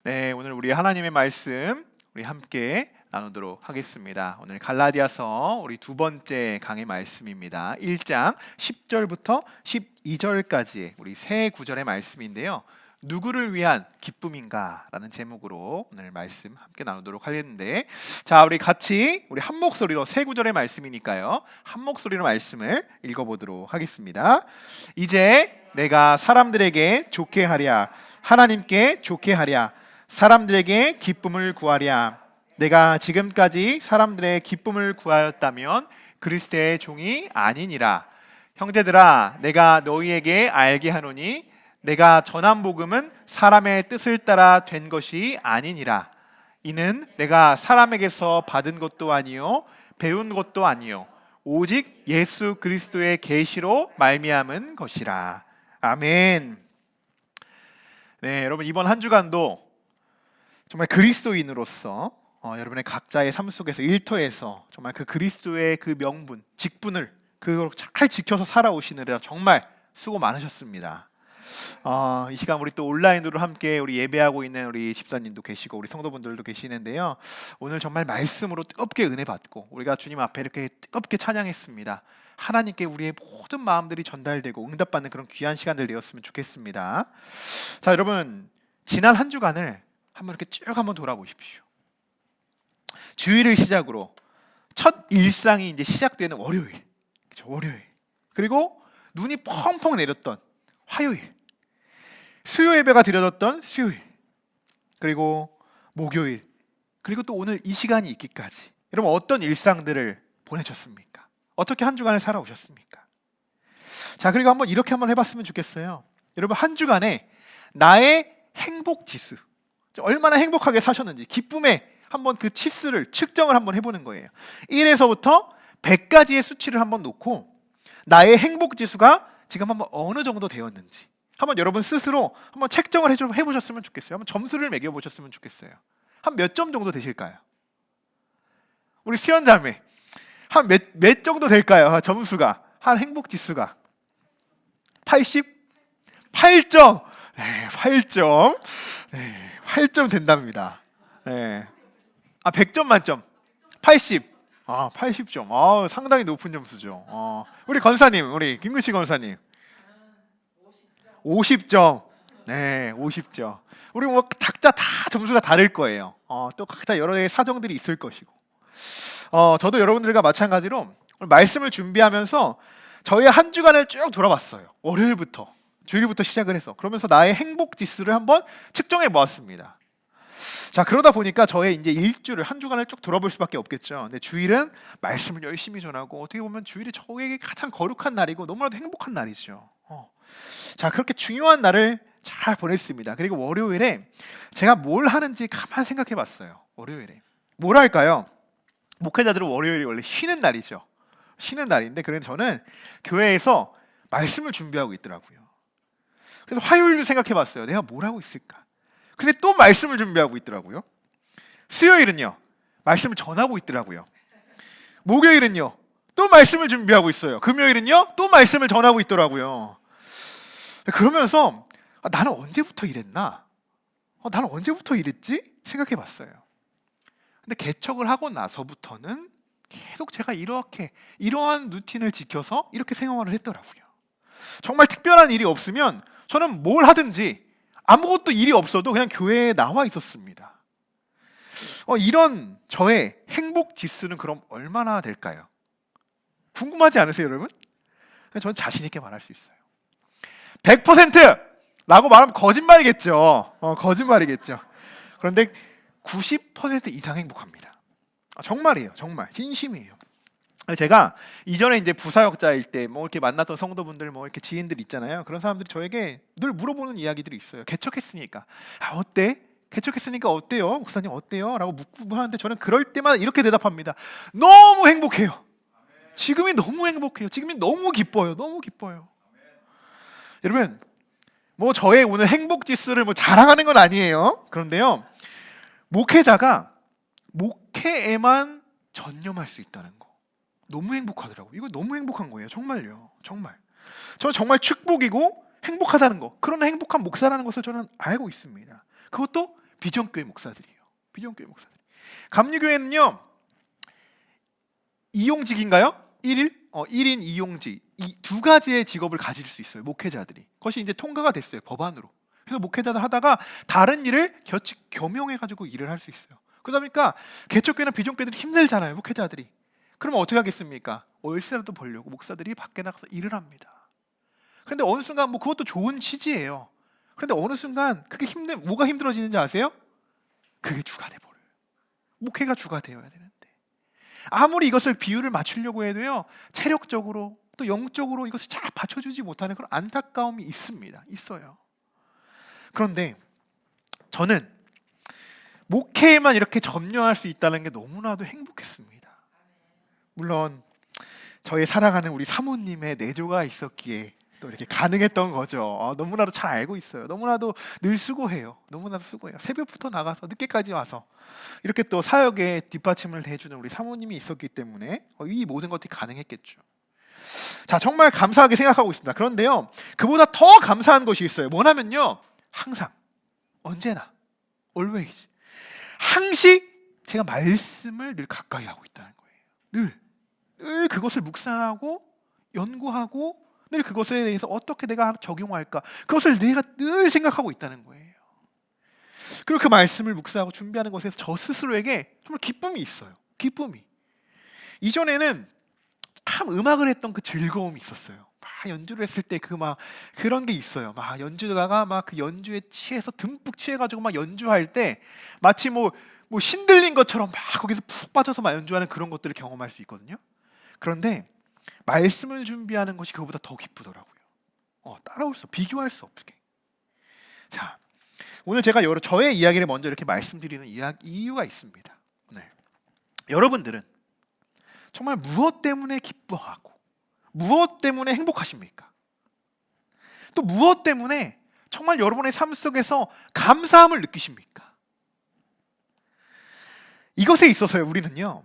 네, 오늘 우리 하나님의 말씀 우리 함께 나누도록 하겠습니다. 오늘 갈라디아서 우리 두 번째 강의 말씀입니다. 1장 10절부터 12절까지 우리 세 구절의 말씀인데요. 누구를 위한 기쁨인가? 라는 제목으로 오늘 말씀 함께 나누도록 하겠는데, 자, 우리 같이 우리 한 목소리로 세 구절의 말씀이니까요, 한 목소리로 말씀을 읽어보도록 하겠습니다. 이제 내가 사람들에게 좋게 하랴, 하나님께 좋게 하랴, 사람들에게 기쁨을 구하랴. 내가 지금까지 사람들의 기쁨을 구하였다면 그리스도의 종이 아니니라. 형제들아, 내가 너희에게 알게 하노니 내가 전한 복음은 사람의 뜻을 따라 된 것이 아니니라. 이는 내가 사람에게서 받은 것도 아니요 배운 것도 아니요 오직 예수 그리스도의 계시로 말미암은 것이라. 아멘. 네, 여러분, 이번 한 주간도 정말 그리스도인으로서 여러분의 각자의 삶 속에서 일터에서 정말 그 그리스도의 그 명분, 직분을 그걸 잘 지켜서 살아오시느라 정말 수고 많으셨습니다. 이 시간 우리 또 온라인으로 함께 우리 예배하고 있는 우리 집사님도 계시고 우리 성도분들도 계시는데요. 오늘 정말 말씀으로 뜨겁게 은혜 받고 우리가 주님 앞에 이렇게 뜨겁게 찬양했습니다. 하나님께 우리의 모든 마음들이 전달되고 응답받는 그런 귀한 시간들 되었으면 좋겠습니다. 자, 여러분, 지난 한 주간을 한번 이렇게 쭉 한번 돌아보십시오. 주일을 시작으로 첫 일상이 이제 시작되는 월요일, 그렇죠? 월요일. 그리고 눈이 펑펑 내렸던 화요일, 수요 예배가 드려졌던 수요일, 그리고 목요일, 그리고 또 오늘 이 시간이 있기까지 여러분 어떤 일상들을 보내셨습니까? 어떻게 한 주간을 살아오셨습니까? 자, 그리고 한번 이렇게 한번 해봤으면 좋겠어요. 여러분, 한 주간에 나의 행복 지수, 얼마나 행복하게 사셨는지 기쁨의 한번 그 치수를 측정을 한번 해보는 거예요. 1에서부터 100까지의 수치를 한번 놓고 나의 행복 지수가 지금 한번 어느 정도 되었는지 한번 여러분 스스로 한번 책정을 해보셨으면 좋겠어요. 한번 점수를 매겨보셨으면 좋겠어요. 한 몇 점 정도 되실까요? 우리 수연자매 한 몇 정도 될까요? 점수가, 한 행복 지수가 88점. 네, 8점. 네, 8점 된답니다. 네. 100점 만점 80. 80점. 상당히 높은 점수죠. 우리 권사님, 우리 김근식 권사님 50점. 네, 50점. 우리 뭐 각자 다 점수가 다를 거예요. 또 각자 여러 개의 사정들이 있을 것이고. 저도 여러분들과 마찬가지로 오늘 말씀을 준비하면서 저희 한 주간을 쭉 돌아봤어요. 월요일부터 주일부터 시작을 해서 그러면서 나의 행복 지수를 한번 측정해 보았습니다. 자, 그러다 보니까 저의 이제 일주를 한 주간을 쭉 돌아볼 수밖에 없겠죠. 근데 주일은 말씀을 열심히 전하고 어떻게 보면 주일이 저에게 가장 거룩한 날이고 너무나도 행복한 날이죠. 자, 그렇게 중요한 날을 잘 보냈습니다. 그리고 월요일에 제가 뭘 하는지 가만 생각해 봤어요. 월요일에 뭘 할까요? 목회자들은 월요일이 원래 쉬는 날이죠. 쉬는 날인데 그래서 저는 교회에서 말씀을 준비하고 있더라고요. 그래서 화요일도 생각해 봤어요. 내가 뭘 하고 있을까? 근데 또 말씀을 준비하고 있더라고요. 수요일은요, 말씀을 전하고 있더라고요. 목요일은요, 또 말씀을 준비하고 있어요. 금요일은요, 또 말씀을 전하고 있더라고요. 그러면서 나는 언제부터 이랬나? 나는 언제부터 이랬지? 생각해 봤어요. 근데 개척을 하고 나서부터는 계속 제가 이러한 루틴을 지켜서 이렇게 생활을 했더라고요. 정말 특별한 일이 없으면 저는 뭘 하든지 아무것도 일이 없어도 그냥 교회에 나와 있었습니다. 이런 저의 행복 지수는 그럼 얼마나 될까요? 궁금하지 않으세요, 여러분? 저는 자신 있게 말할 수 있어요. 100%라고 말하면 거짓말이겠죠. 거짓말이겠죠. 그런데 90% 이상 행복합니다. 정말이에요, 정말 진심이에요. 제가 이전에 이제 부사역자일 때 뭐 이렇게 만났던 성도분들 뭐 이렇게 지인들 있잖아요. 그런 사람들이 저에게 늘 물어보는 이야기들이 있어요. 개척했으니까 어때? 개척했으니까 어때요? 목사님 어때요? 라고 묻고 하는데 저는 그럴 때마다 이렇게 대답합니다. 너무 행복해요. 지금이 너무 행복해요. 지금이 너무 기뻐요. 너무 기뻐요. 여러분, 뭐 저의 오늘 행복 지수를 뭐 자랑하는 건 아니에요. 그런데요, 목회자가 목회에만 전념할 수 있다는 거 너무 행복하더라고요. 이거 너무 행복한 거예요. 정말요. 정말. 저는 정말 축복이고 행복하다는 거, 그런 행복한 목사라는 것을 저는 알고 있습니다. 그것도 비전교회 목사들이에요. 비전교회 목사들. 감리교회는요, 이용직인가요? 1인 이용직, 이 두 가지의 직업을 가질 수 있어요, 목회자들이. 그것이 이제 통과가 됐어요, 법안으로. 그래서 목회자들 하다가 다른 일을 겸용해가지고 일을 할 수 있어요. 그러다 보니까 개척교회나 비전교회들이 힘들잖아요, 목회자들이. 그러면 어떻게 하겠습니까? 월세라도 벌려고 목사들이 밖에 나가서 일을 합니다. 그런데 어느 순간 뭐 그것도 좋은 취지예요. 그런데 어느 순간 그게 뭐가 힘들어지는지 아세요? 그게 주가 돼버려요. 목회가 주가 되어야 되는데 아무리 이것을 비율을 맞추려고 해도요, 체력적으로 또 영적으로 이것을 잘 받쳐주지 못하는 그런 안타까움이 있어요. 그런데 저는 목회에만 이렇게 점령할 수 있다는 게 너무나도 행복했습니다. 물론 저의 사랑하는 우리 사모님의 내조가 있었기에 또 이렇게 가능했던 거죠. 너무나도 잘 알고 있어요. 너무나도 늘 수고해요. 너무나도 수고해요. 새벽부터 나가서 늦게까지 와서 이렇게 또 사역에 뒷받침을 해주는 우리 사모님이 있었기 때문에 이 모든 것들이 가능했겠죠. 자, 정말 감사하게 생각하고 있습니다. 그런데요, 그보다 더 감사한 것이 있어요. 뭐냐면요, 항상, 언제나, always, 항시 제가 말씀을 늘 가까이 하고 있다는 거예요. 늘 그것을 묵상하고 연구하고 늘 그것에 대해서 어떻게 내가 적용할까, 그것을 내가 늘 생각하고 있다는 거예요. 그리고 그 말씀을 묵상하고 준비하는 것에서 저 스스로에게 정말 기쁨이 있어요. 기쁨이. 이전에는 참 음악을 했던 그 즐거움이 있었어요. 막 연주를 했을 때 그런 게 있어요. 막 연주가가 막 그 연주에 취해서 듬뿍 취해가지고 막 연주할 때 마치 뭐 신들린 것처럼 막 거기서 푹 빠져서 막 연주하는 그런 것들을 경험할 수 있거든요. 그런데 말씀을 준비하는 것이 그거보다 더 기쁘더라고요. 비교할 수 없게. 자, 오늘 제가 저의 이야기를 먼저 이렇게 말씀드리는 이유가 있습니다. 네. 여러분들은 정말 무엇 때문에 기뻐하고 무엇 때문에 행복하십니까? 또 무엇 때문에 정말 여러분의 삶 속에서 감사함을 느끼십니까? 이것에 있어서요, 우리는요,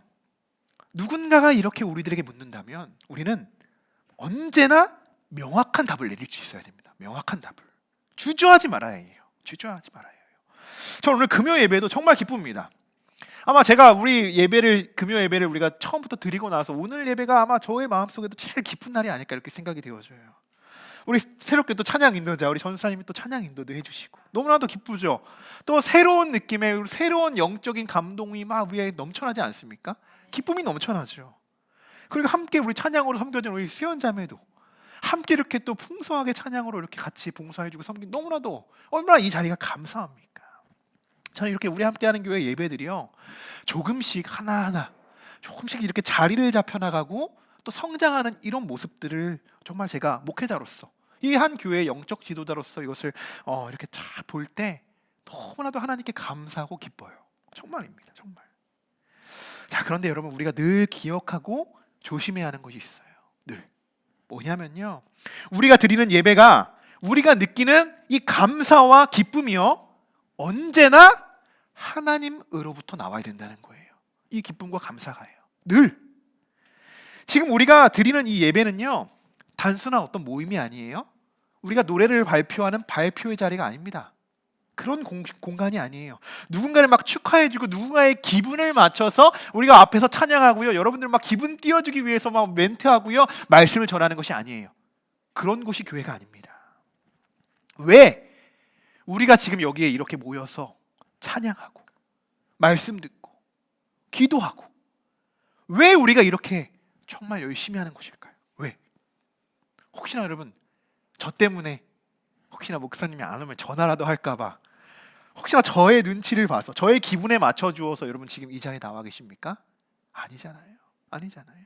누군가가 이렇게 우리들에게 묻는다면 우리는 언제나 명확한 답을 내릴 수 있어야 됩니다. 명확한 답을. 주저하지 말아야 해요. 주저하지 말아야 해요. 저 오늘 금요 예배도 정말 기쁩니다. 아마 제가 금요 예배를 우리가 처음부터 드리고 나서 오늘 예배가 아마 저의 마음속에도 제일 기쁜 날이 아닐까 이렇게 생각이 되어져요. 우리 새롭게 또 찬양 인도자 우리 전사님이 또 찬양 인도도 해주시고 너무나도 기쁘죠. 또 새로운 느낌의 새로운 영적인 감동이 막 위에 넘쳐나지 않습니까? 기쁨이 넘쳐나죠. 그리고 함께 우리 찬양으로 섬겨준 우리 수연자매도 함께 이렇게 또 풍성하게 찬양으로 이렇게 같이 봉사해주고 섬긴 너무나도 얼마나 이 자리가 감사합니까? 저는 이렇게 우리 함께하는 교회 예배들이요, 조금씩 하나하나 조금씩 이렇게 자리를 잡혀나가고 또 성장하는 이런 모습들을 정말 제가 목회자로서 이 한 교회의 영적 지도자로서 이것을 이렇게 쫙 볼 때 너무나도 하나님께 감사하고 기뻐요. 정말입니다. 정말. 자, 그런데 여러분, 우리가 늘 기억하고 조심해야 하는 것이 있어요. 늘. 뭐냐면요, 우리가 드리는 예배가 우리가 느끼는 이 감사와 기쁨이요, 언제나 하나님으로부터 나와야 된다는 거예요. 이 기쁨과 감사가요. 늘. 지금 우리가 드리는 이 예배는요, 단순한 어떤 모임이 아니에요. 우리가 노래를 발표하는 발표의 자리가 아닙니다. 그런 공간이 아니에요. 누군가를 막 축하해주고 누군가의 기분을 맞춰서 우리가 앞에서 찬양하고요, 여러분들 막 기분 띄워주기 위해서 막 멘트하고요, 말씀을 전하는 것이 아니에요. 그런 곳이 교회가 아닙니다. 왜? 우리가 지금 여기에 이렇게 모여서 찬양하고 말씀 듣고 기도하고 왜 우리가 이렇게 정말 열심히 하는 것일까요? 왜? 혹시나 여러분, 저 때문에 혹시나 목사님이 안 오면 전화라도 할까봐 혹시나 저의 눈치를 봐서 저의 기분에 맞춰주어서 여러분 지금 이 자리에 나와 계십니까? 아니잖아요. 아니잖아요.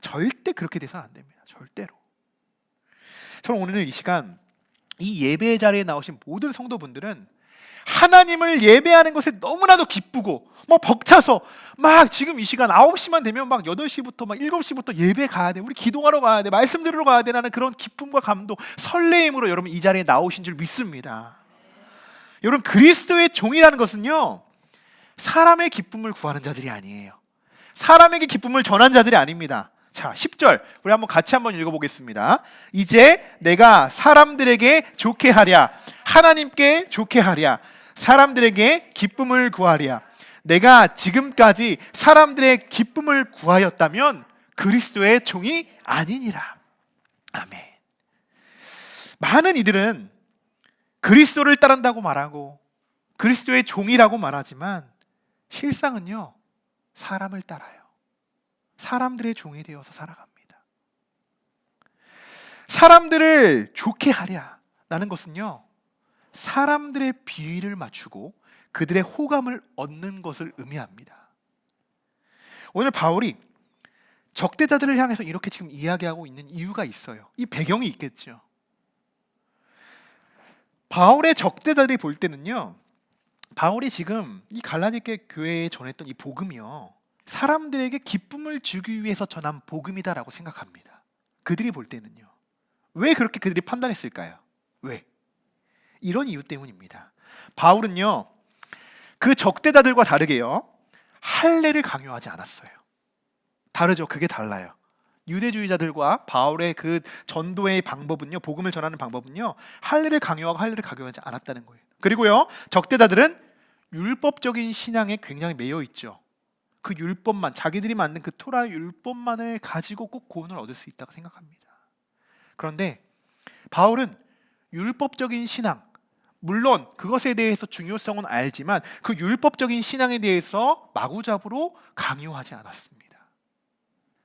절대 그렇게 돼서는 안 됩니다. 절대로. 저는 오늘 이 시간 이 예배 자리에 나오신 모든 성도분들은 하나님을 예배하는 것에 너무나도 기쁘고 막 벅차서 막 지금 이 시간 9시만 되면 막 8시부터 막 7시부터 예배 가야 돼, 우리 기도하러 가야 돼, 말씀 들으러 가야 되라는 그런 기쁨과 감동, 설레임으로 여러분 이 자리에 나오신 줄 믿습니다. 여러분, 그리스도의 종이라는 것은요, 사람의 기쁨을 구하는 자들이 아니에요. 사람에게 기쁨을 전한 자들이 아닙니다. 자, 10절 우리 한번 같이 한번 읽어보겠습니다. 이제 내가 사람들에게 좋게 하랴, 하나님께 좋게 하랴, 사람들에게 기쁨을 구하랴. 내가 지금까지 사람들의 기쁨을 구하였다면 그리스도의 종이 아니니라. 아멘. 많은 이들은 그리스도를 따른다고 말하고 그리스도의 종이라고 말하지만 실상은요, 사람을 따라요. 사람들의 종이 되어서 살아갑니다. 사람들을 좋게 하랴라는 것은요, 사람들의 비위를 맞추고 그들의 호감을 얻는 것을 의미합니다. 오늘 바울이 적대자들을 향해서 이렇게 지금 이야기하고 있는 이유가 있어요. 이 배경이 있겠죠. 바울의 적대자들이 볼 때는요, 바울이 지금 이 갈라디아 교회에 전했던 이 복음이요, 사람들에게 기쁨을 주기 위해서 전한 복음이다라고 생각합니다. 그들이 볼 때는요. 왜 그렇게 그들이 판단했을까요? 왜? 이런 이유 때문입니다. 바울은요, 그 적대자들과 다르게요, 할례를 강요하지 않았어요. 다르죠. 그게 달라요. 유대주의자들과 바울의 그 전도의 방법은요, 복음을 전하는 방법은요, 할례를 강요하고 할례를 강요하지 않았다는 거예요. 그리고요, 적대자들은 율법적인 신앙에 굉장히 매여 있죠. 그 율법만, 자기들이 만든 그 토라 율법만을 가지고 꼭 구원을 얻을 수 있다고 생각합니다. 그런데 바울은 율법적인 신앙, 물론 그것에 대해서 중요성은 알지만 그 율법적인 신앙에 대해서 마구잡이로 강요하지 않았습니다.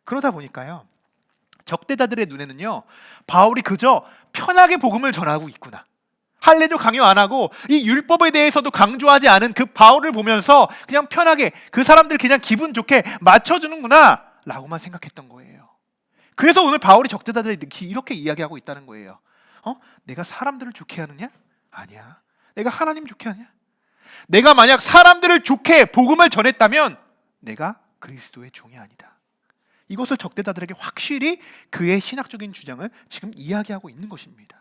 그러다 보니까요, 적대자들의 눈에는요, 바울이 그저 편하게 복음을 전하고 있구나, 할례도 강요 안 하고 이 율법에 대해서도 강조하지 않은 그 바울을 보면서 그냥 편하게 그 사람들 그냥 기분 좋게 맞춰주는구나 라고만 생각했던 거예요. 그래서 오늘 바울이 적대자들이 이렇게 이야기하고 있다는 거예요. 내가 사람들을 좋게 하느냐? 아니야. 내가 하나님 좋게 하냐? 내가 만약 사람들을 좋게 복음을 전했다면 내가 그리스도의 종이 아니다. 이것을 적대자들에게 확실히 그의 신학적인 주장을 지금 이야기하고 있는 것입니다.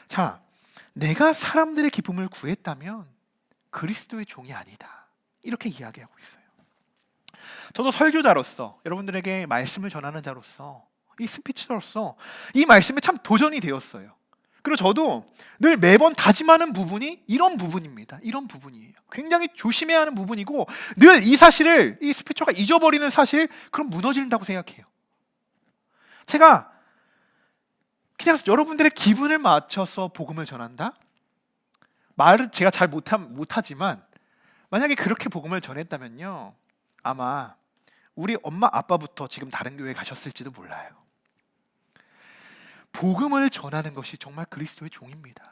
자, 내가 사람들의 기쁨을 구했다면 그리스도의 종이 아니다, 이렇게 이야기하고 있어요. 저도 설교자로서, 여러분들에게 말씀을 전하는 자로서, 이 스피처로서 이 말씀에 참 도전이 되었어요. 그리고 저도 늘 매번 다짐하는 부분이 이런 부분입니다. 이런 부분이에요. 굉장히 조심해야 하는 부분이고, 늘 이 사실을, 이 스피처가 잊어버리는 사실, 그럼 무너진다고 생각해요. 제가 그냥 여러분들의 기분을 맞춰서 복음을 전한다? 말을 제가 잘 못하지만 만약에 그렇게 복음을 전했다면요, 아마 우리 엄마 아빠부터 지금 다른 교회에 가셨을지도 몰라요. 복음을 전하는 것이 정말 그리스도의 종입니다.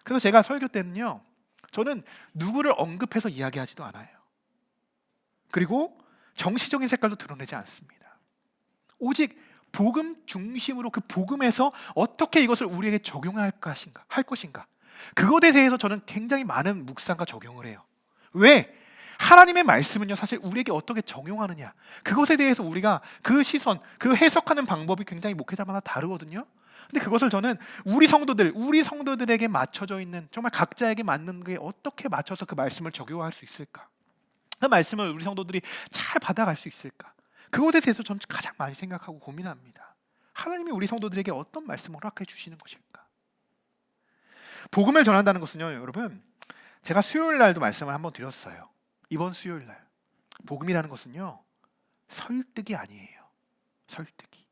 그래서 제가 설교 때는요, 저는 누구를 언급해서 이야기하지도 않아요. 그리고 정치적인 색깔도 드러내지 않습니다. 오직 복음 중심으로 그 복음에서 어떻게 이것을 우리에게 적용할 것인가, 그것에 대해서 저는 굉장히 많은 묵상과 적용을 해요. 왜? 하나님의 말씀은요, 사실 우리에게 어떻게 적용하느냐, 그것에 대해서 우리가 그 시선, 그 해석하는 방법이 굉장히 목회자마다 다르거든요. 근데 그것을 저는 우리 성도들에게 맞춰져 있는, 정말 각자에게 맞는 게 어떻게 맞춰서 그 말씀을 적용할 수 있을까, 그 말씀을 우리 성도들이 잘 받아갈 수 있을까, 그것에 대해서 저는 가장 많이 생각하고 고민합니다. 하나님이 우리 성도들에게 어떤 말씀을 허락해 주시는 것일까. 복음을 전한다는 것은요, 여러분, 제가 수요일 날도 말씀을 한번 드렸어요. 이번 수요일 날, 복음이라는 것은요, 설득이 아니에요. 설득이,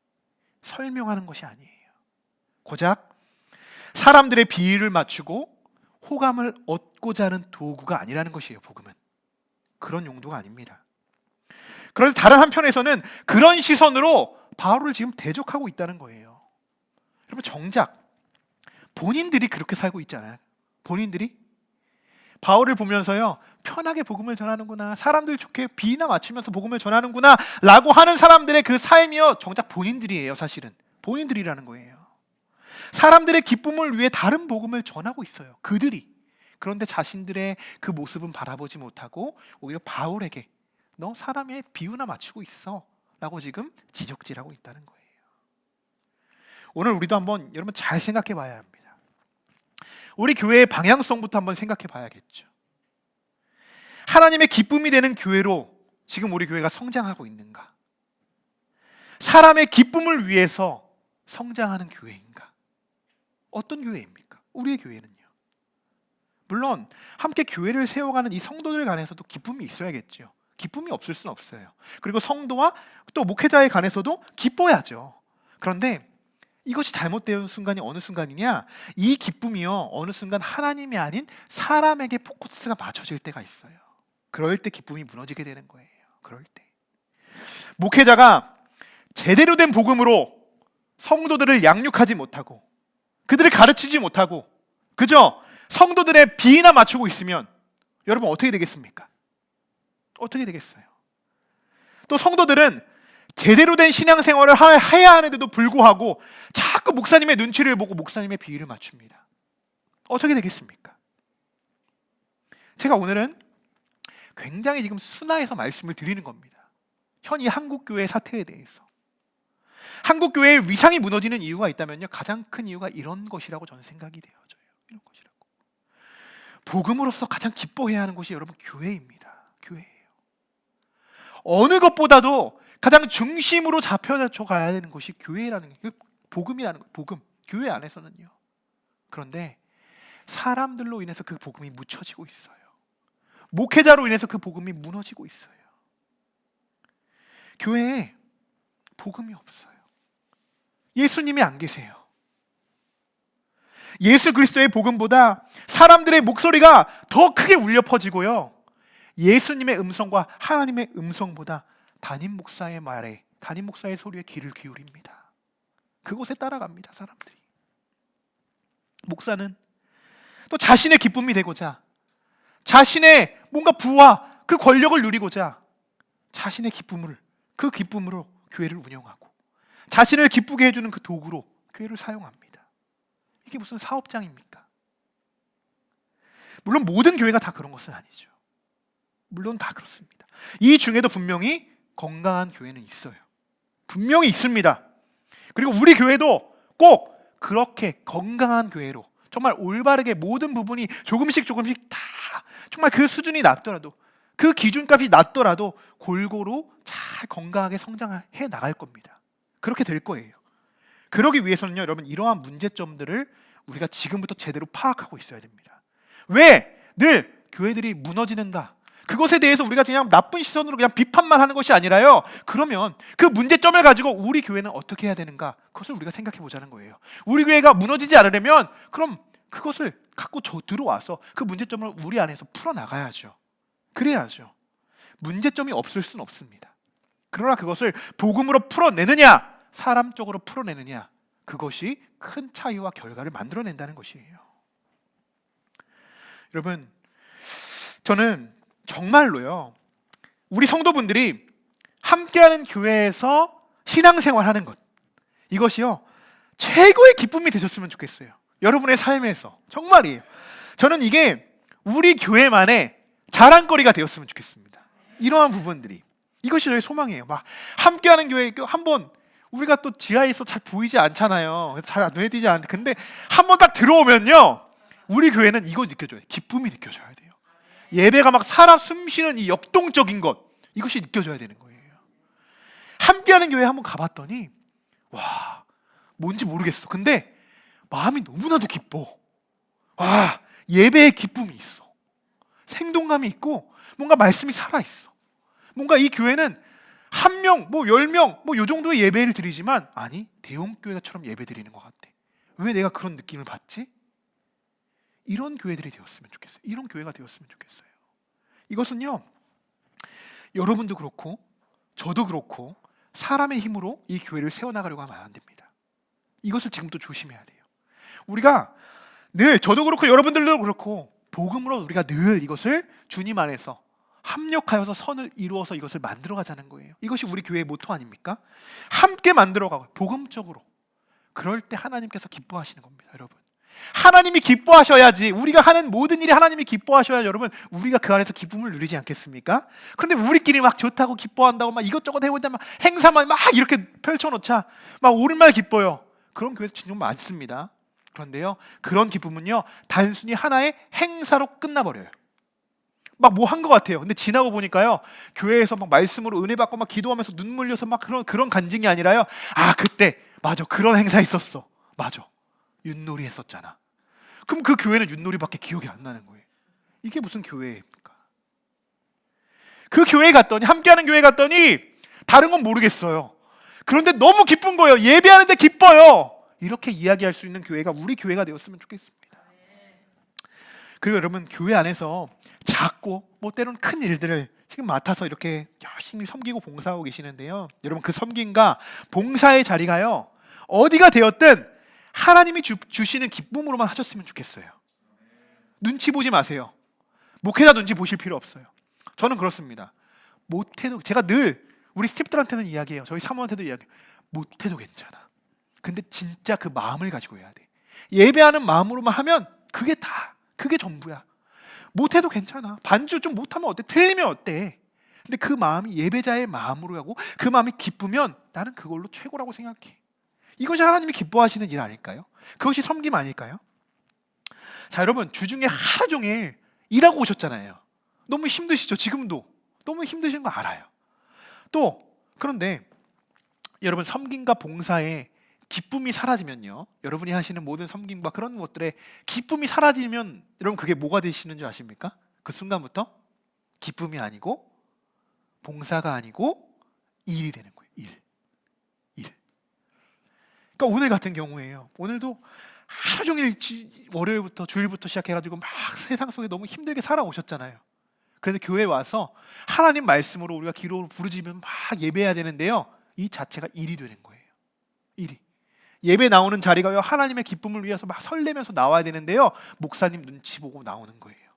설명하는 것이 아니에요. 고작 사람들의 비위를 맞추고 호감을 얻고자 하는 도구가 아니라는 것이에요. 복음은 그런 용도가 아닙니다. 그런데 다른 한편에서는 그런 시선으로 바울을 지금 대적하고 있다는 거예요. 여러분, 정작 본인들이 그렇게 살고 있잖아요. 본인들이 바울을 보면서요, 편하게 복음을 전하는구나, 사람들 좋게 비위나 맞추면서 복음을 전하는구나 라고 하는 사람들의 그 삶이요, 정작 본인들이에요. 사실은 본인들이라는 거예요. 사람들의 기쁨을 위해 다른 복음을 전하고 있어요, 그들이. 그런데 자신들의 그 모습은 바라보지 못하고 오히려 바울에게 너 사람의 비유나 맞추고 있어 라고 지금 지적질하고 있다는 거예요. 오늘 우리도 한번 여러분 잘 생각해 봐야 합니다. 우리 교회의 방향성부터 한번 생각해 봐야겠죠. 하나님의 기쁨이 되는 교회로 지금 우리 교회가 성장하고 있는가? 사람의 기쁨을 위해서 성장하는 교회인가? 어떤 교회입니까? 우리의 교회는요. 물론 함께 교회를 세워가는 이 성도들 간에서도 기쁨이 있어야겠죠. 기쁨이 없을 수는 없어요. 그리고 성도와 또 목회자에 관해서도 기뻐야죠. 그런데 이것이 잘못되는 순간이 어느 순간이냐? 이 기쁨이요, 어느 순간 하나님이 아닌 사람에게 포커스가 맞춰질 때가 있어요. 그럴 때 기쁨이 무너지게 되는 거예요. 그럴 때 목회자가 제대로 된 복음으로 성도들을 양육하지 못하고 그들을 가르치지 못하고 그저 성도들의 비위나 맞추고 있으면 여러분 어떻게 되겠습니까? 어떻게 되겠어요? 또 성도들은 제대로 된 신앙생활을 해야 하는데도 불구하고 자꾸 목사님의 눈치를 보고 목사님의 비위를 맞춥니다. 어떻게 되겠습니까? 제가 오늘은 굉장히 지금 순화해서 말씀을 드리는 겁니다. 현이 한국교회 사태에 대해서. 한국교회의 위상이 무너지는 이유가 있다면요, 가장 큰 이유가 이런 것이라고 저는 생각이 되어져요. 이런 것이라고. 복음으로서 가장 기뻐해야 하는 것이 여러분 교회입니다. 교회예요. 어느 것보다도 가장 중심으로 잡혀져 가야 되는 것이 교회라는 게 복음이라는 거예요. 복음. 교회 안에서는요. 그런데 사람들로 인해서 그 복음이 묻혀지고 있어요. 목회자로 인해서 그 복음이 무너지고 있어요. 교회에 복음이 없어요. 예수님이 안 계세요. 예수 그리스도의 복음보다 사람들의 목소리가 더 크게 울려 퍼지고요, 예수님의 음성과 하나님의 음성보다 담임 목사의 말에, 담임 목사의 소리에 귀를 기울입니다. 그곳에 따라갑니다, 사람들이. 목사는 또 자신의 기쁨이 되고자, 자신의 뭔가 부와 그 권력을 누리고자 자신의 기쁨을, 그 기쁨으로 교회를 운영하고 자신을 기쁘게 해주는 그 도구로 교회를 사용합니다. 이게 무슨 사업장입니까? 물론 모든 교회가 다 그런 것은 아니죠. 물론 다 그렇습니다. 이 중에도 분명히 건강한 교회는 있어요. 분명히 있습니다. 그리고 우리 교회도 꼭 그렇게 건강한 교회로, 정말 올바르게 모든 부분이 조금씩 다 정말 그 수준이 낮더라도, 그 기준값이 낮더라도 골고루 잘 건강하게 성장해 나갈 겁니다. 그렇게 될 거예요. 그러기 위해서는요, 여러분, 이러한 문제점들을 우리가 지금부터 제대로 파악하고 있어야 됩니다. 왜 늘 교회들이 무너지는가? 그것에 대해서 우리가 그냥 나쁜 시선으로 그냥 비판만 하는 것이 아니라요, 그러면 그 문제점을 가지고 우리 교회는 어떻게 해야 되는가? 그것을 우리가 생각해 보자는 거예요. 우리 교회가 무너지지 않으려면 그럼 그것을 갖고 들어와서 그 문제점을 우리 안에서 풀어나가야죠. 그래야죠. 문제점이 없을 수는 없습니다. 그러나 그것을 복음으로 풀어내느냐, 사람적으로 풀어내느냐, 그것이 큰 차이와 결과를 만들어낸다는 것이에요. 여러분, 저는 정말로요, 우리 성도분들이 함께하는 교회에서 신앙생활하는 것, 이것이요 최고의 기쁨이 되셨으면 좋겠어요. 여러분의 삶에서. 정말이에요. 저는 이게 우리 교회만의 자랑거리가 되었으면 좋겠습니다. 이러한 부분들이, 이것이 저의 소망이에요. 막 함께하는 교회, 한번 우리가 또 지하에서 잘 보이지 않잖아요. 잘 눈에 띄지 않는데, 근데 한번 딱 들어오면요, 우리 교회는 이거 느껴져요. 기쁨이 느껴져야 돼요. 예배가 막 살아 숨쉬는 이 역동적인 것, 이것이 느껴져야 되는 거예요. 함께하는 교회 한번 가봤더니 와, 뭔지 모르겠어. 근데 마음이 너무나도 기뻐. 와, 예배의 기쁨이 있어. 생동감이 있고 뭔가 말씀이 살아있어. 뭔가 이 교회는 한 명, 뭐 10명, 뭐 요 정도의 예배를 드리지만, 아니, 대형교회처럼 예배 드리는 것 같아. 왜 내가 그런 느낌을 받지? 이런 교회들이 되었으면 좋겠어요. 이런 교회가 되었으면 좋겠어요. 이것은요, 여러분도 그렇고 저도 그렇고 사람의 힘으로 이 교회를 세워나가려고 하면 안 됩니다. 이것을 지금부터 조심해야 돼요. 우리가 늘, 저도 그렇고 여러분들도 그렇고, 복음으로 우리가 늘 이것을 주님 안에서 합력하여서 선을 이루어서 이것을 만들어가자는 거예요. 이것이 우리 교회의 모토 아닙니까? 함께 만들어가고 복음적으로. 그럴 때 하나님께서 기뻐하시는 겁니다, 여러분. 하나님이 기뻐하셔야지, 우리가 하는 모든 일이 하나님이 기뻐하셔야 여러분, 우리가 그 안에서 기쁨을 누리지 않겠습니까? 그런데 우리끼리 막 좋다고 기뻐한다고 막 이것저것 해보자, 막 행사만 막 이렇게 펼쳐놓자, 막 오랜만에 기뻐요. 그런 교회도 진짜 많습니다. 그런데요, 그런 기쁨은요 단순히 하나의 행사로 끝나버려요. 막 뭐 한 것 같아요. 근데 지나고 보니까요, 교회에서 막 말씀으로 은혜 받고 막 기도하면서 눈물 흘려서 막 그런 간증이 아니라요, 아, 그때 맞아, 그런 행사 있었어, 맞아, 윷놀이 했었잖아. 그럼 그 교회는 윷놀이밖에 기억이 안 나는 거예요. 이게 무슨 교회입니까? 그 교회 갔더니, 함께하는 교회 갔더니 다른 건 모르겠어요. 그런데 너무 기쁜 거예요. 예배하는데 기뻐요. 이렇게 이야기할 수 있는 교회가 우리 교회가 되었으면 좋겠습니다. 그리고 여러분, 교회 안에서 작고 때로는 큰 일들을 지금 맡아서 이렇게 열심히 섬기고 봉사하고 계시는데요, 여러분, 그 섬김과 봉사의 자리가요, 어디가 되었든 하나님이 주시는 기쁨으로만 하셨으면 좋겠어요. 눈치 보지 마세요. 목회자 눈치 보실 필요 없어요. 저는 그렇습니다. 못해도, 제가 늘 우리 스태프들한테는 이야기해요. 저희 사모한테도 이야기해요. 못해도 괜찮아. 근데 진짜 그 마음을 가지고 해야 돼. 예배하는 마음으로만 하면 그게 다, 그게 전부야. 못해도 괜찮아. 반주 좀 못하면 어때? 틀리면 어때? 근데 그 마음이 예배자의 마음으로 하고 그 마음이 기쁘면 나는 그걸로 최고라고 생각해. 이것이 하나님이 기뻐하시는 일 아닐까요? 그것이 섬김 아닐까요? 자, 여러분, 주중에 하루 종일 일하고 오셨잖아요. 너무 힘드시죠? 지금도 너무 힘드신 거 알아요. 또 그런데 여러분, 섬김과 봉사에 기쁨이 사라지면요, 여러분이 하시는 모든 섬김과 그런 것들에 기쁨이 사라지면 여러분, 그게 뭐가 되시는 줄 아십니까? 그 순간부터 기쁨이 아니고 봉사가 아니고 일이 되는 거예요. 일. 그러니까 오늘 같은 경우에요, 오늘도 하루 종일 월요일부터 주일부터 시작해가지고 막 세상 속에 너무 힘들게 살아오셨잖아요. 그래서 교회 와서 하나님 말씀으로 우리가 기도로 부르짖으면 막 예배해야 되는데요, 이 자체가 일이 되는 거예요. 일이. 예배 나오는 자리가요, 하나님의 기쁨을 위해서 막 설레면서 나와야 되는데요, 목사님 눈치 보고 나오는 거예요.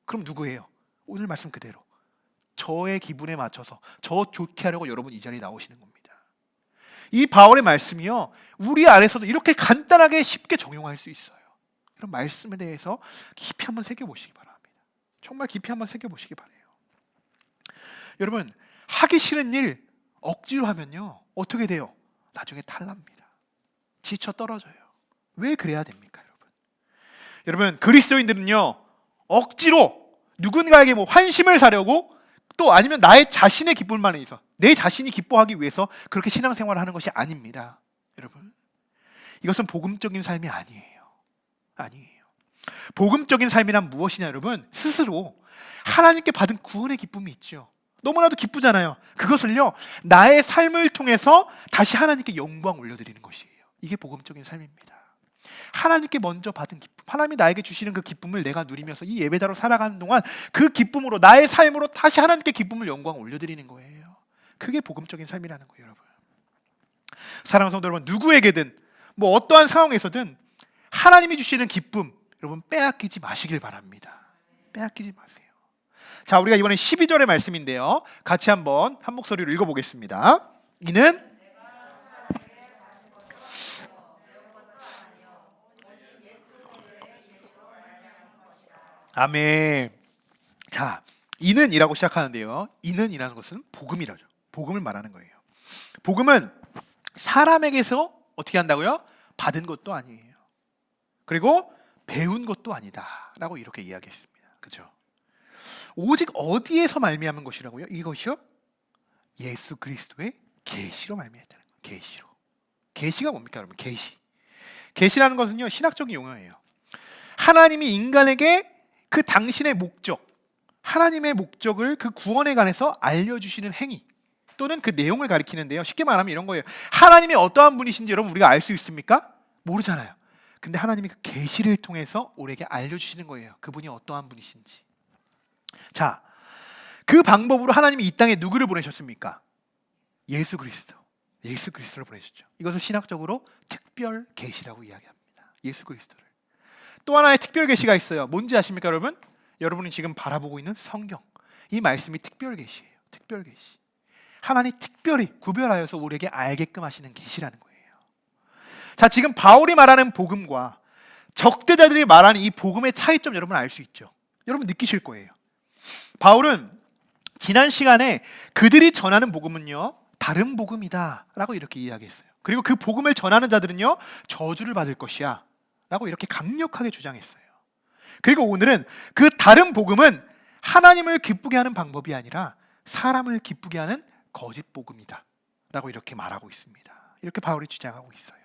그럼 누구예요? 오늘 말씀 그대로 저의 기분에 맞춰서 저 좋게 하려고 여러분 이 자리에 나오시는 겁니다. 이 바울의 말씀이요, 우리 안에서도 이렇게 간단하게 쉽게 적용할 수 있어요. 이런 말씀에 대해서 깊이 한번 새겨보시기 바랍니다. 정말 깊이 한번 새겨보시기 바라요. 여러분, 하기 싫은 일 억지로 하면요, 어떻게 돼요? 나중에 탈납니다. 지쳐 떨어져요. 왜 그래야 됩니까, 여러분? 여러분, 그리스도인들은요, 억지로 누군가에게 환심을 사려고, 또 아니면 나의 자신의 기쁨만에 있어 내 자신이 기뻐하기 위해서 그렇게 신앙생활을 하는 것이 아닙니다. 여러분, 이것은 복음적인 삶이 아니에요. 복음적인 삶이란 무엇이냐, 여러분? 스스로 하나님께 받은 구원의 기쁨이 있죠. 너무나도 기쁘잖아요. 그것을요, 나의 삶을 통해서 다시 하나님께 영광 올려드리는 것이에요. 이게 복음적인 삶입니다. 하나님께 먼저 받은 기쁨, 하나님이 나에게 주시는 그 기쁨을 내가 누리면서 이 예배자로 살아가는 동안 그 기쁨으로, 나의 삶으로 다시 하나님께 기쁨을, 영광 올려드리는 거예요. 그게 복음적인 삶이라는 거예요, 여러분. 사랑하는 성도 여러분, 누구에게든 어떠한 상황에서든 하나님이 주시는 기쁨, 여러분, 빼앗기지 마시길 바랍니다. 빼앗기지 마세요. 자, 우리가 이번에 12절의 말씀인데요, 같이 한 목소리로 읽어보겠습니다. 이는 아멘. 자, 이는이라고 시작하는데요, 이는이라는 것은 복음이라죠. 복음을 말하는 거예요. 복음은 사람에게서 어떻게 한다고요? 받은 것도 아니에요. 그리고 배운 것도 아니다라고 이렇게 이야기했습니다. 그렇죠? 오직 어디에서 말미암은 것이라고요? 이것이요? 예수 그리스도의 계시로 말미암았다는 거예요. 계시로. 계시가 뭡니까, 여러분? 계시라는 것은요, 신학적인 용어예요. 하나님이 인간에게 그 당신의 목적, 하나님의 목적을, 그 구원에 관해서 알려주시는 행위 또는 그 내용을 가리키는데요, 쉽게 말하면 이런 거예요. 하나님이 어떠한 분이신지 여러분, 우리가 알 수 있습니까? 모르잖아요. 근데 하나님이 그 계시를 통해서 우리에게 알려주시는 거예요. 그분이 어떠한 분이신지. 자, 그 방법으로 하나님이 이 땅에 누구를 보내셨습니까? 예수 그리스도를 보내셨죠. 이것을 신학적으로 특별 계시라고 이야기합니다. 예수 그리스도를. 또 하나의 특별 계시가 있어요. 뭔지 아십니까, 여러분? 여러분이 지금 바라보고 있는 성경, 이 말씀이 특별 계시예요. 특별 계시. 하나님 특별히 구별하여서 우리에게 알게끔 하시는 계시라는 거예요. 자, 지금 바울이 말하는 복음과 적대자들이 말하는 이 복음의 차이점, 여러분 알 수 있죠. 여러분 느끼실 거예요. 바울은 지난 시간에 그들이 전하는 복음은요, 다른 복음이다 라고 이렇게 이야기했어요. 그리고 그 복음을 전하는 자들은요, 저주를 받을 것이야 라고 이렇게 강력하게 주장했어요. 그리고 오늘은 그 다른 복음은 하나님을 기쁘게 하는 방법이 아니라 사람을 기쁘게 하는 거짓 복음이다 라고 이렇게 말하고 있습니다. 이렇게 바울이 주장하고 있어요.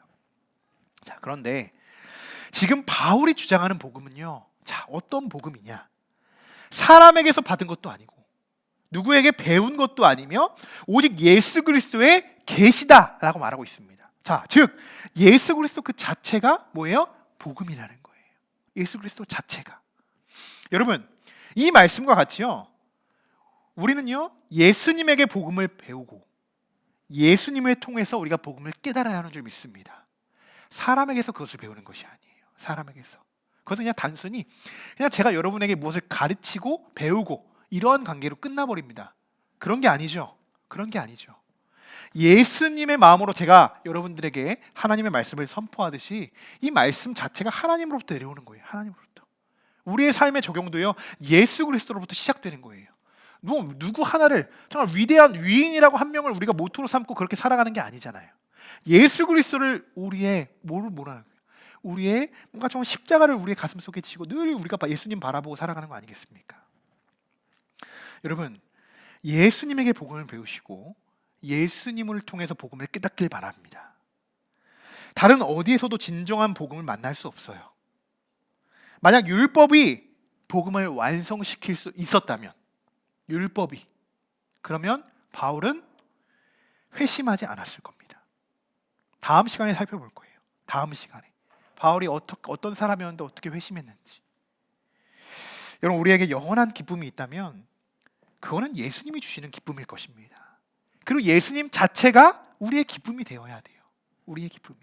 자, 그런데 지금 바울이 주장하는 복음은요, 자, 어떤 복음이냐? 사람에게서 받은 것도 아니고 누구에게 배운 것도 아니며 오직 예수 그리스도의 계시다라고 말하고 있습니다. 자, 즉 예수 그리스도 그 자체가 뭐예요? 복음이라는 거예요. 예수 그리스도 자체가. 여러분, 이 말씀과 같이요, 우리는요 예수님에게 복음을 배우고 예수님을 통해서 우리가 복음을 깨달아야 하는 줄 믿습니다. 사람에게서 그것을 배우는 것이 아니에요. 사람에게서. 그것은 그냥 단순히 그냥 제가 여러분에게 무엇을 가르치고 배우고 이러한 관계로 끝나버립니다. 그런 게 아니죠. 그런 게 아니죠. 예수님의 마음으로 제가 여러분들에게 하나님의 말씀을 선포하듯이 이 말씀 자체가 하나님으로부터 내려오는 거예요. 하나님으로부터. 우리의 삶의 적용도요 예수 그리스도로부터 시작되는 거예요. 누구 하나를 정말 위대한 위인이라고 한 명을 우리가 모토로 삼고 그렇게 살아가는 게 아니잖아요. 예수 그리스도를 우리의 뭐라는 거예요? 우리의 뭔가 좀 십자가를 우리의 가슴 속에 지고 늘 우리가 예수님 바라보고 살아가는 거 아니겠습니까? 여러분, 예수님에게 복음을 배우시고 예수님을 통해서 복음을 깨닫길 바랍니다. 다른 어디에서도 진정한 복음을 만날 수 없어요. 만약 율법이 복음을 완성시킬 수 있었다면, 율법이, 그러면 바울은 회심하지 않았을 겁니다. 다음 시간에 살펴볼 거예요. 다음 시간에 바울이 어떤 사람이었는데 어떻게 회심했는지. 여러분, 우리에게 영원한 기쁨이 있다면 그거는 예수님이 주시는 기쁨일 것입니다. 그리고 예수님 자체가 우리의 기쁨이 되어야 돼요. 우리의 기쁨이.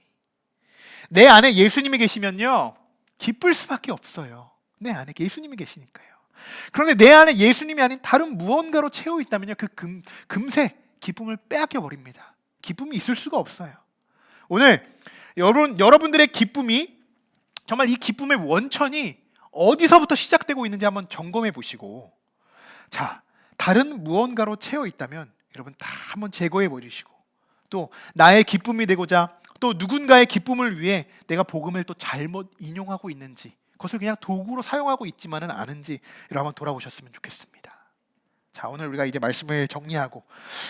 내 안에 예수님이 계시면요 기쁠 수밖에 없어요. 내 안에 예수님이 계시니까요. 그런데 내 안에 예수님이 아닌 다른 무언가로 채워 있다면요 그 금세 기쁨을 빼앗겨 버립니다. 기쁨이 있을 수가 없어요. 오늘 여러분들의 기쁨이 정말 이 기쁨의 원천이 어디서부터 시작되고 있는지 한번 점검해 보시고, 자, 다른 무언가로 채워 있다면 여러분 다 한번 제거해 버리시고, 또 나의 기쁨이 되고자 또 누군가의 기쁨을 위해 내가 복음을 또 잘못 인용하고 있는지, 그것을 그냥 도구로 사용하고 있지만은 않은지 한번 돌아보셨으면 좋겠습니다. 자, 오늘 우리가 이제 말씀을 정리하고,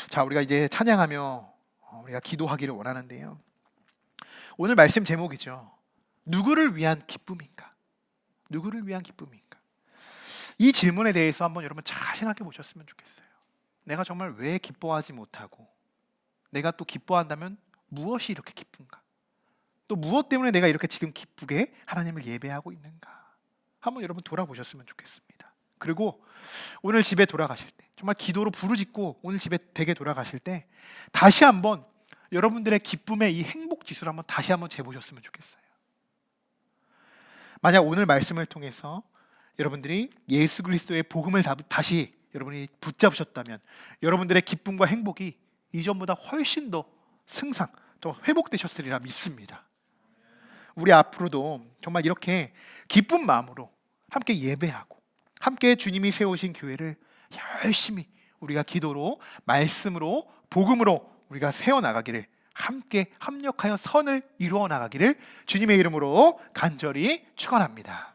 자, 우리가 이제 찬양하며 우리가 기도하기를 원하는데요. 오늘 말씀 제목이죠. 누구를 위한 기쁨인가? 누구를 위한 기쁨인가? 이 질문에 대해서 한번 여러분 잘 생각해 보셨으면 좋겠어요. 내가 정말 왜 기뻐하지 못하고, 내가 또 기뻐한다면 무엇이 이렇게 기쁜가? 또 무엇 때문에 내가 이렇게 지금 기쁘게 하나님을 예배하고 있는가? 한번 여러분 돌아보셨으면 좋겠습니다. 그리고 오늘 집에 돌아가실 때, 정말 기도로 부르짖고 오늘 집에 댁에 돌아가실 때 다시 한번 여러분들의 기쁨의 이 행복 지수를 한번 다시 한번 재보셨으면 좋겠어요. 만약 오늘 말씀을 통해서 여러분들이 예수 그리스도의 복음을 다시 여러분이 붙잡으셨다면 여러분들의 기쁨과 행복이 이전보다 훨씬 더 승상, 더 회복되셨으리라 믿습니다. 우리 앞으로도 정말 이렇게 기쁜 마음으로 함께 예배하고 함께 주님이 세우신 교회를 열심히 우리가 기도로, 말씀으로, 복음으로 우리가 세워나가기를, 함께 합력하여 선을 이루어 나가기를 주님의 이름으로 간절히 축원합니다.